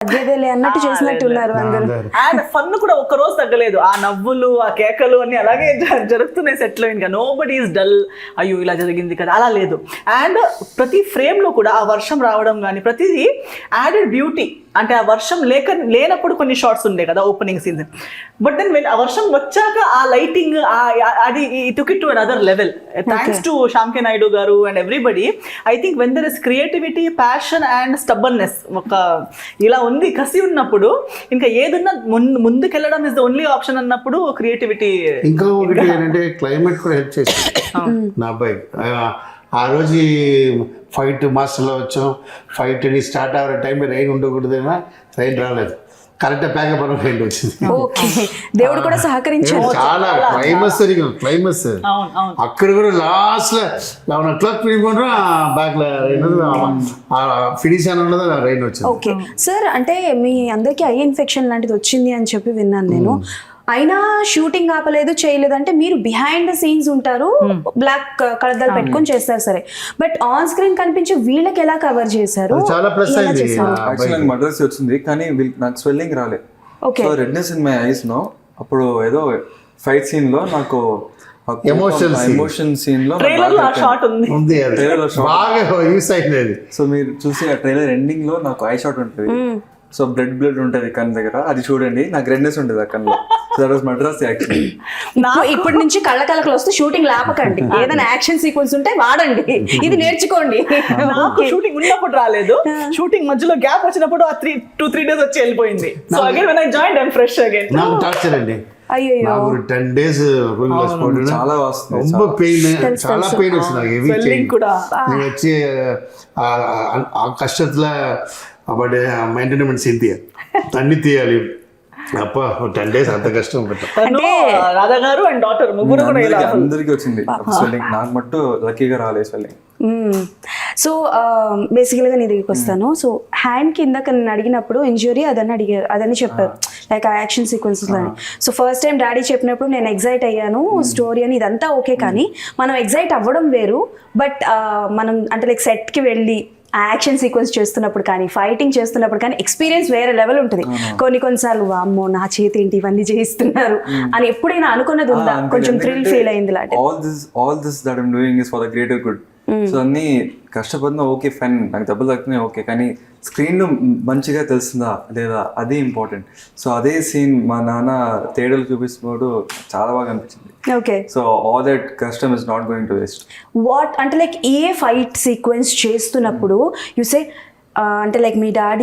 తగ్గేదేలే అన్నట్టు చేసినట్టున్నారు అందరూ. అండ్ ఫన్ కూడా ఒక్క రోజు తగ్గలేదు. ఆ నవ్వులు, ఆ కేకలు అన్ని అలాగే జరుగుతున్నాయి సెట్ లో. ఇంకా నో బడీ ఈస్ డల్, అయ్యో ఇలా జరిగింది కదా, అలా లేదు. అండ్ ప్రతి ఫ్రేమ్ లో కూడా ఆ వర్షం రావడం కానీ ప్రతిదీ యాడెడ్ బ్యూటీ. అంటే ఆ వర్షం లేనప్పుడు కొన్ని షార్ట్స్ ఉండే కదా ఓపెనింగ్ సీన్, బట్ దెన్ ఆ వర్షం వచ్చాక ఆ లైటింగ్ అది took it to another level. Thanks to Shyam K Naidu garu and everybody. I think when there is creativity, passion and stubbornness, ఒక ఇలా ఉంది కసి ఉన్నప్పుడు ఇంకా ఏదన్నా ముందుకెళ్ళడం ఇస్ ద ఓన్లీ ఆప్షన్ అన్నప్పుడు క్రియేటివిటీ. ఇంకా ఒకటి ఏంటంటే క్లైమేట్ కూడా హెల్ప్ చేసింది నా అబ్బాయి. ఆ రోజు ఫైట్ మాస్టర్లో వచ్చాం, ఫైట్ అని స్టార్ట్ అవ్వే టైం రైన్ ఉండకూడదేమో, రైన్ రాలేదు, కరెక్ట్ ప్యాకప్ అని రైన్ వచ్చింది. దేవుడు కూడా సహకరించారు. చాలా క్లైమస్ అక్కడ కూడా లాస్ట్ లో 11 o'clock ఫినిష్ బ్యాక్ లో ఫినిష్ అని ఉన్నది రైన్ వచ్చింది. ఓకే సార్, అంటే మీ అందరికీ ఐ ఇన్ఫెక్షన్ లాంటిది వచ్చింది అని చెప్పి విన్నాను నేను. అయినా షూటింగ్ ఆపలేదు, చేయలేదు. అంటే మీరు బిహైండ్ ద సీన్స్ ఉంటారు, బ్లాక్ కలర్దాలు పెట్టుకొని చేస్తారు సరే, బట్ ఆన్ స్క్రీన్ కనిపించి వీళ్ళకి ఎలా కవర్ చేశారు? చాలా ప్లస్ అయింది. యాక్చువల్లీ మద్రాస్ వచ్చింది కానీ నాకు స్వెల్లింగ్ రాలే. So redness in my eyes no. అప్పుడు ఏదో ఫైట్ సీన్ లో నాకు ఎమోషన్ సీన్ లో షాట్ ఉంది, బాగా యూస్ అయింది అది. సో మీరు చూసి ఆ ట్రైలర్ ఎండింగ్ లో నాకు ఐ షాట్ ఉంటుంది, సో బ్లడ్ ఉంటుంది కన్ను దగ్గర, అది చూడండి. నాకు రెడ్నెస్ ఉంటుంది ఆ కన్నులో. That was Madras actually. ఇప్పటి నుంచి కళ్ళకలకలు వస్తే షూటింగ్ లేపకండి, ఏదైనా యాక్షన్ సీక్వెన్స్ ఉంటే వాడండి, ఇది నేర్చుకోండి. నాకు షూటింగ్ ఉన్నప్పుడు రాలేదు, షూటింగ్ మధ్యలో గ్యాప్ వచ్చినప్పుడు ఆ 2-3 days వచ్చి వెళ్ళిపోయింది. So again when I joined I am fresh again. నాకు టార్చర్ అండి. అయ్యో, 10 days చాలా వస్తుంది, ரொம்ப పెయిన్, చాలా పెయిన్ వచ్చింది నాకు. హెవీ పెయిన్ కూడా వచ్చి ఆ కష్టத்துல బట్ మెయింటైన్మెంట్ సీన్ తీయాలి, అన్ని తీయాలి. అప్ప 10 days అంత కష్టం అంటే రాధా గారు అండ్ డాటర్ ముగ్గురు కూడా అందరికి వచ్చింది స్వెల్లింగ్. నాకు మట్టు లక్కీగా రాలేదు స్వెల్లింగ్. సో బేసికల్గా నీ దగ్గరికి వస్తాను. సో హ్యాండ్ కిందక నేను అడిగినప్పుడు ఇంజురీ అదని చెప్పారు, లైక్ ఆ యాక్షన్ సీక్వెన్సెస్ అని. సో ఫస్ట్ టైం డాడీ చెప్పినప్పుడు నేను ఎగ్జైట్ అయ్యాను, స్టోరీ అని ఇదంతా ఓకే. కానీ మనం ఎగ్జైట్ అవ్వడం వేరు, బట్ మనం అంటే లైక్ సెట్కి వెళ్ళి ఆ యాక్షన్ సీక్వెన్స్ చేస్తున్నప్పుడు కానీ, ఫైటింగ్ చేస్తున్నప్పుడు కానీ ఎక్స్పీరియన్స్ వేరే లెవెల్ ఉంటుంది. కొన్నిసార్లు అమ్మో నా చేతి ఏంటి ఇవన్నీ చేయిస్తున్నారు అని ఎప్పుడైనా అనుకున్నది ఉందా? కొంచెం థ్రిల్ ఫీల్ అయింది లాంటి. All this that I'm doing is for the greater good. So అన్ని కష్టపడినా ఓకే ఫైన్, నాకు దెబ్బలు తగ్గుతున్నాయి ఓకే, కానీ స్క్రీన్లో మంచిగా తెలుస్తుందా లేదా, అది ఇంపార్టెంట్. సో అదే సీన్ మా నాన్న తేడాలు చూపిస్తున్నప్పుడు చాలా బాగా అనిపించింది. ఓకే, సో ఆల్ దట్ కష్టం is not going to waste. What అంటే లైక్ ఏ ఫైట్ సీక్వెన్స్ చేస్తున్నప్పుడు యు సే అంటే లైక్ మీ డాడీ